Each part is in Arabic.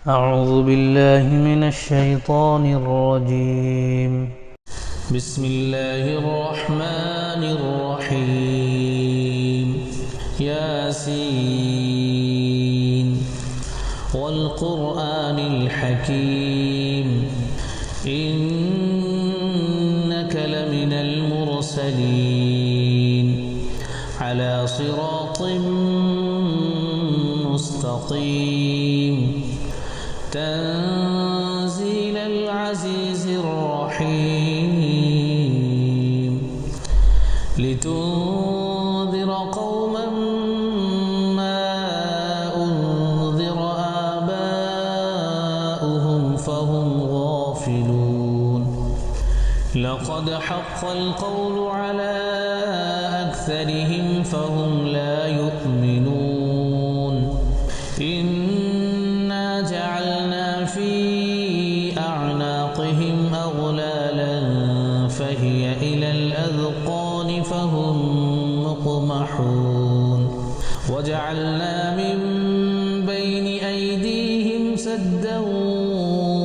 أعوذ بالله من الشيطان الرجيم. بسم الله الرحمن الرحيم. ياسين والقرآن الحكيم إنك لمن المرسلين على صراط مستقيم تنزيل العزيز الرحيم لتنذر قوما ما أنذر آباؤهم فهم غافلون لقد حق القول على أكثرهم فهم لا يؤمنون إنا جعلنا في أعناقهم أغلالا فهي إلى الأذقان فهم مقمحون وجعلنا من بين أيديهم سدا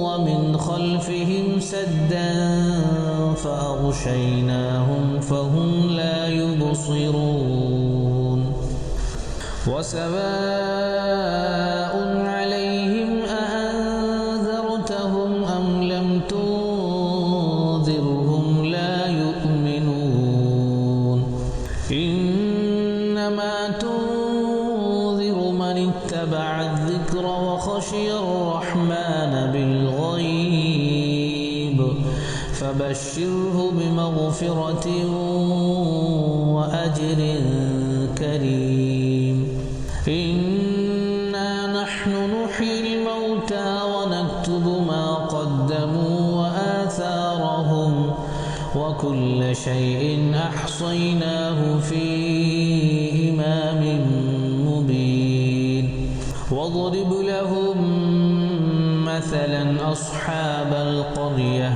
ومن خلفهم سدا فأغشيناهم فهم لا يبصرون وسواء عليهم أأنذرتهم أم لم تنذرهم لا يؤمنون إنما تنذر من اتبع الذكر وخشي الرحمن بالغيب فبشره بمغفرة وأجر كريم إنا نحن نحيي الموتى ونكتب ما قدموا وآثارهم وكل شيء أحصيناه في إمام مبين واضرب لهم مثلا أصحاب القرية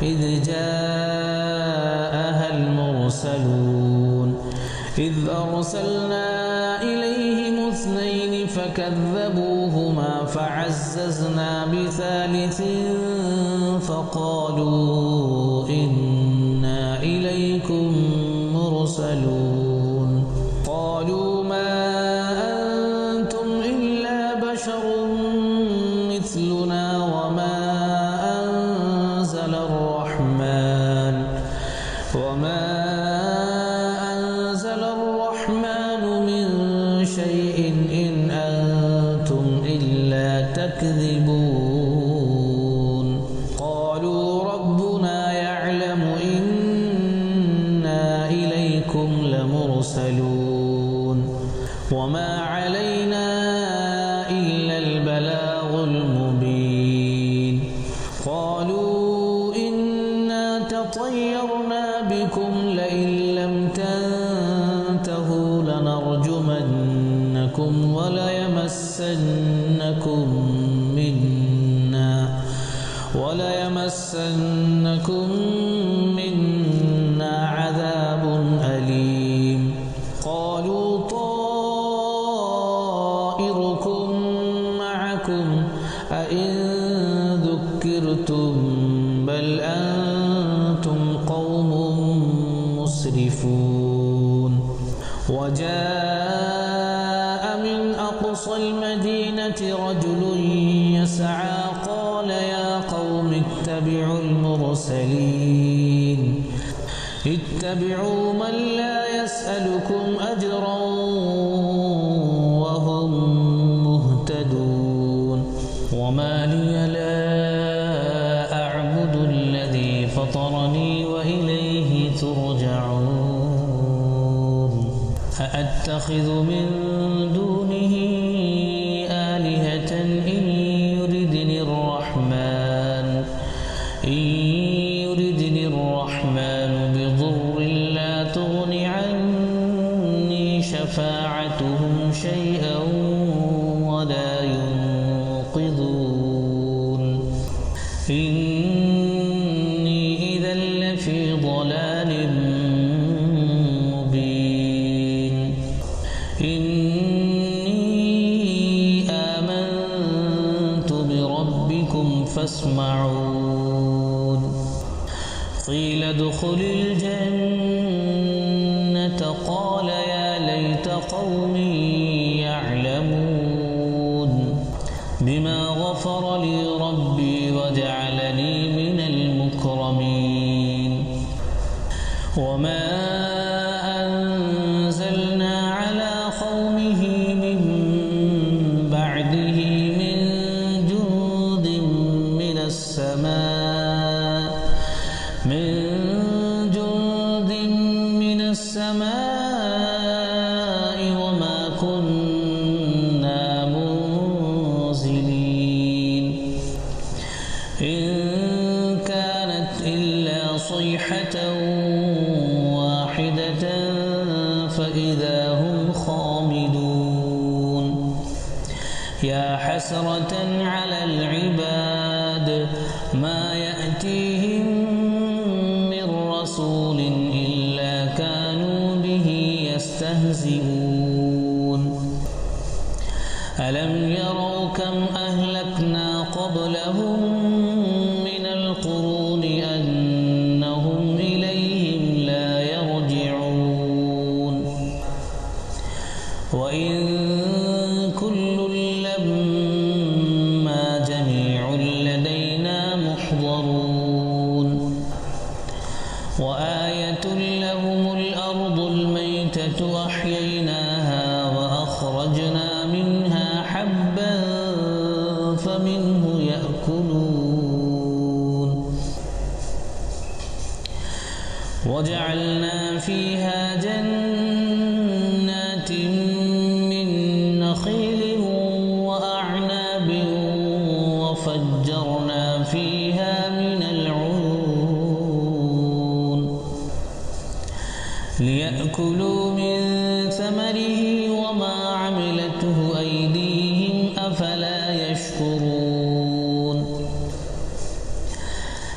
إذ جاءها المرسلون إذ أرسلنا إليهم اثنين فكذبوهما فعززنا بثالث فقالوا إنا إليكم مرسلون قالوا ما أنتم إلا بشر مثلنا وما أنزل الرحمن من شيء إن أنتم إلا تكذبون قالوا ربنا يعلم إنا إليكم لمرسلون وما علينا إلا البلاغ المبين قالوا إنا تطيرنا بكم لئن لم تنتهوا لنرجمنكم وليمسنكم منا عذاب أليم قالوا طائركم معكم أئن ذكرتم بل أنتم قوم مسرفون وجاء من أقصى المدينة رجل يسعى قال يا قوم اتبعوا المرسلين اتبعوا من لا يسألكم أجرا وهم مهتدون وما لي لا أعبد الذي فطرني وإليه ترجعون أأتخذ من دونه آلهة إن يردني الرحمن بضر لا تغن عني شفاعتهم شيئا ولا ينقذون إني إذا لفي ضلال مبين إني آمنت فاسمعون قيل ادخل الجنة قال يا ليت قومي يعلمون بما غفر لي ربي وجعلني من المكرمين وما أنزلنا على قومه من بعده من جند من السماء وما كنا منزلين إن كانت إلا صيحة واحدة فإذا هم خامدون يا حسرة على العباد ما يأتيهم من رسول إلا كانوا به يستهزئون ألم يروا كم أهلكنا قبلهم من القرون أنهم إليهم لا يرجعون وإن كل لما جميع لدينا محضرون وآية لهم الأرض الميتة أحييناها وأخرجنا منها حبا فمنه يأكلون وجعلنا فيها جنات من نخيل وأعناب وفجرنا فيها من العيون ليأكلوا من ثمره وما عملته أيديهم أفلا يشكرون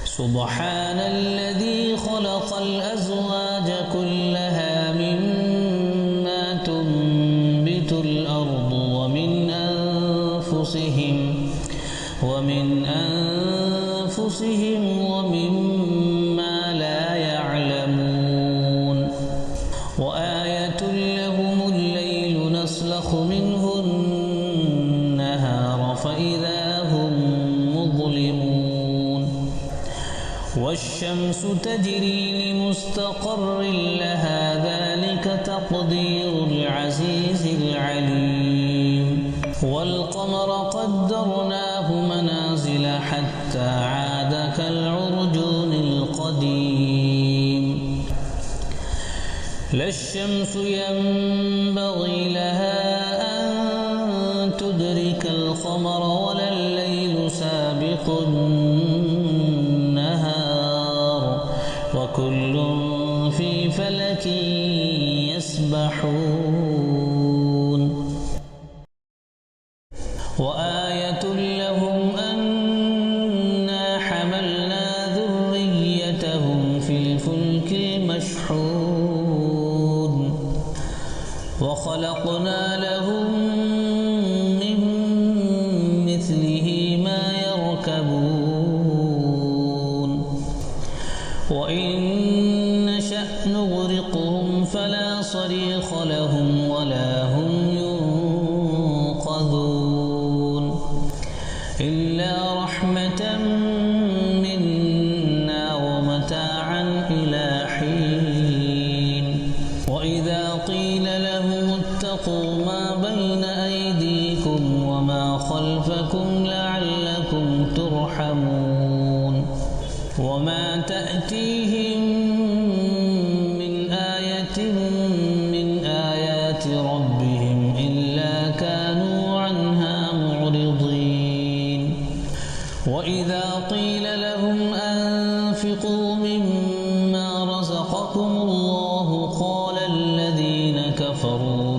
سبحان الذي خلق الأزواج كلها مما تنبت الأرض ومن أنفسهم ومما لا يعلمون وآية لهم الليل نسلخ منه النهار فإذا هم مظلمون والشمس تجري لمستقر لها ذلك تقدير العزيز العليم والقمر قدرناه منازل حتى عاد كالعرجون القديم لا الشمس ينبغي لها أن تدرك القمر ولا الليل سابق النهار وكل في فلك يسبحون وآية لهم أنا حملنا ذريتهم في الفلك المشحون وخلقنا لهم من مثله ما يركبون وإن نشأ نغرقهم فلا صريخ لهم ولا هم ينقذون إلا رحمة منا ومتاعا إلى حين وإذا قيل لهم اتقوا ما بين أيديكم وما خلفكم لعلكم ترحمون وما تأتيهم من آية من آيات ربهم إلا كانوا عنها معرضين وإذا قيل لهم أنفقوا مما رزقكم الله قال الذين كفروا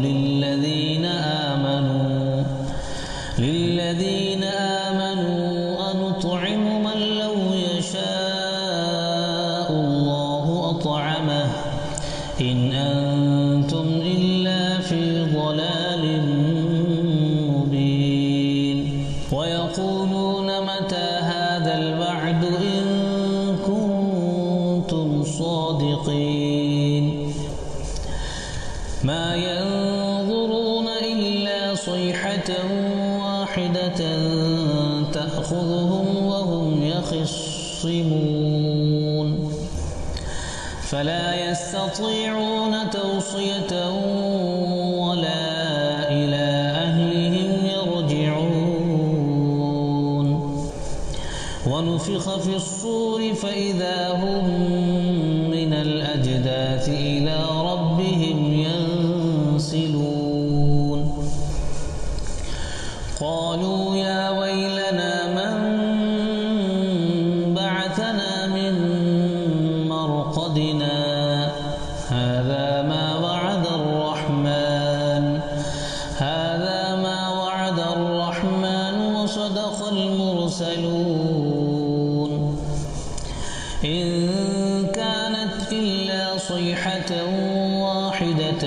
للذين آمنوا أنطعم من لو يشاء الله أطعمه إن أنتم إلا في ضلال مبين ويقولون متى هذا الوعد إن كنتم صادقين ما ينظرون إلا صيحة واحدة تأخذهم وهم يخصمون فلا يستطيعون توصية ولا إلى أهلهم يرجعون ونفخ في الصور فإذا هم من الأجداث إلى ربهم ينسلون قالوا يا ويلنا من بعثنا من مرقدنا هذا ما وعد الرحمن وصدق المرسلون إن كانت إلا صيحة واحدة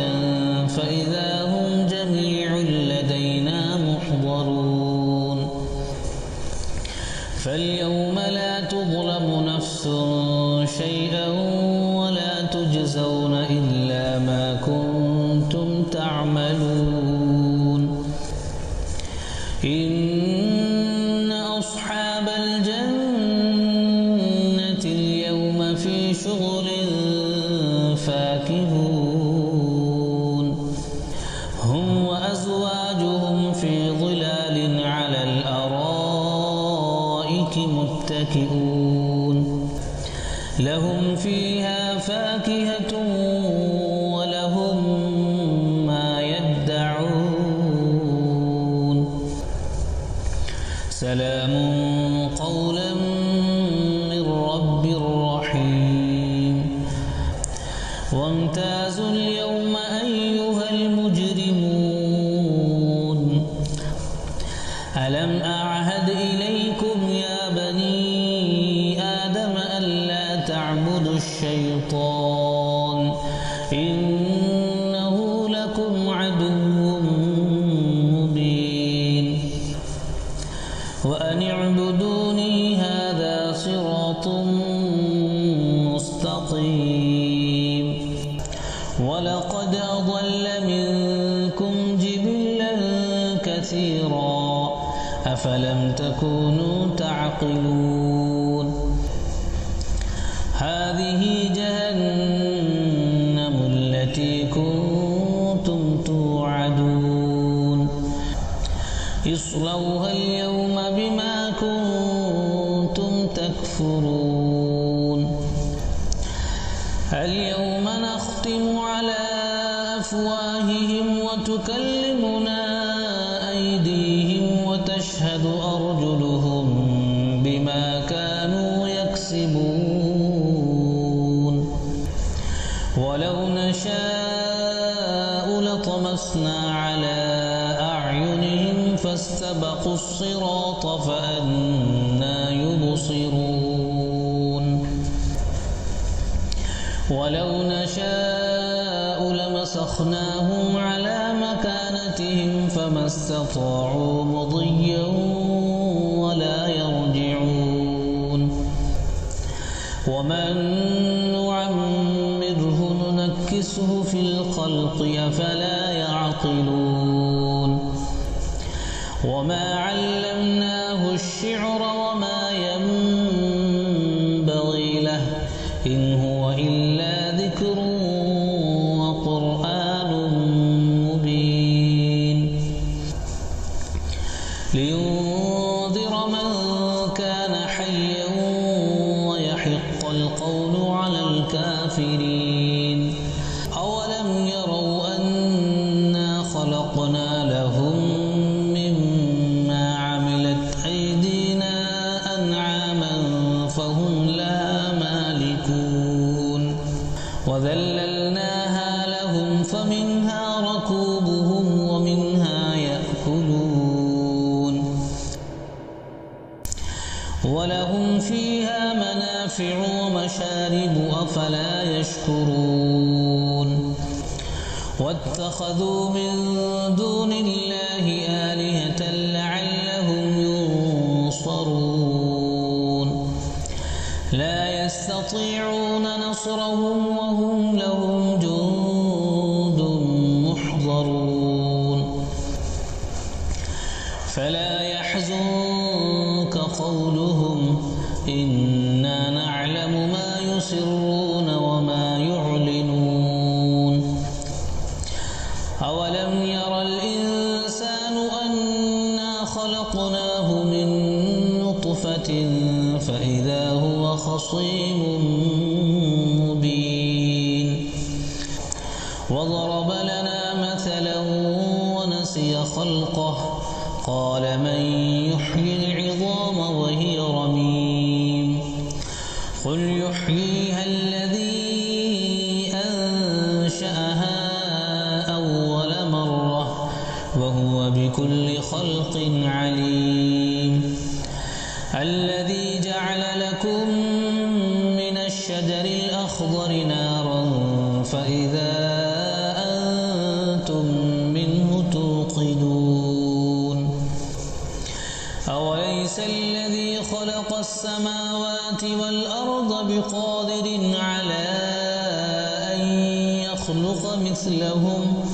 فإذا هم جميع لدينا محضرون فاليوم لا تظلم نفس شيئا ولا تجزون إلا ما كنتم تعملون إن أصحاب الجنة اليوم في شغل فاكهون هم وأزواجهم في ظلال على الأرائك متكئون لهم فيها فاكهة ولهم ما يدعون سلام قولا من رب رحيم وامتازوا اليوم أيها المجرمون ألم أعهد إليكم يا بني آدم ألا تعبدوا الشيطان إنه لكم عدو مبين وأن اعبدوني هذا صراط مستقيم ولقد أضل منكم جبلا كثيرا أفلم تكونوا تعقلون هذه جهنم التي كنتم توعدون اصلوها اليوم بما كنتم تكفرون اليوم نختم على أفواههم وتكلمنا أيديهم وتشهد أرجلهم بما كانوا يكسبون ولو نشاء لطمسنا على أعينهم فاستبقوا الصراط فأنى يبصرون ولو نشاء لمسخناهم على مكانتهم فما استطاعوا مضيا ولا يرجعون ومن نعمره ننكسه في الخلق أفلا يعقلون وما علمناه الشعر وما ينبغي له إن هو إلا ذكر وقرآن مبين لينذر من كان حيا ويحق القول على الكافرين أولم يروا أنا خلقنا لهم مما عملت أيدينا أنعاما فهم لها مالكون وذللناها لهم فمنها ركوبهم ومنها يأكلون ولهم فيها منافع ومشارب أفلا يشكرون واتخذوا من دون الله آلهة لعلهم ينصرون يستطيعون نصرهم وهم لهم جند محضرون فلا يحزنك قولهم إنا نعلم ما يسرون وما يعلنون أولم ير الإنسان أنا خلقناه من نطفة فإذا هو خصيم مبين وضرب لنا مثلا ونسي خلقه قال من يحيي العظام وهي رميم قل يحييها الذي أنشأها أول مرة وهو بكل خلق عليم الذي جعل لكم من الشجر الأخضر نارا فإذا أنتم منه توقدون أوليس الذي خلق السماوات والأرض بقادر على أن يخلق مثلهم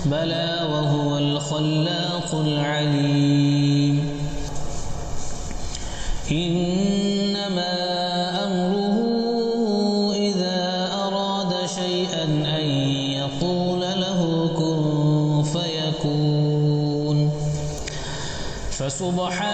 بلى وهو الخلاق العليم إنما أمره إذا أراد شيئا أن يقول له كن فيكون فسبحان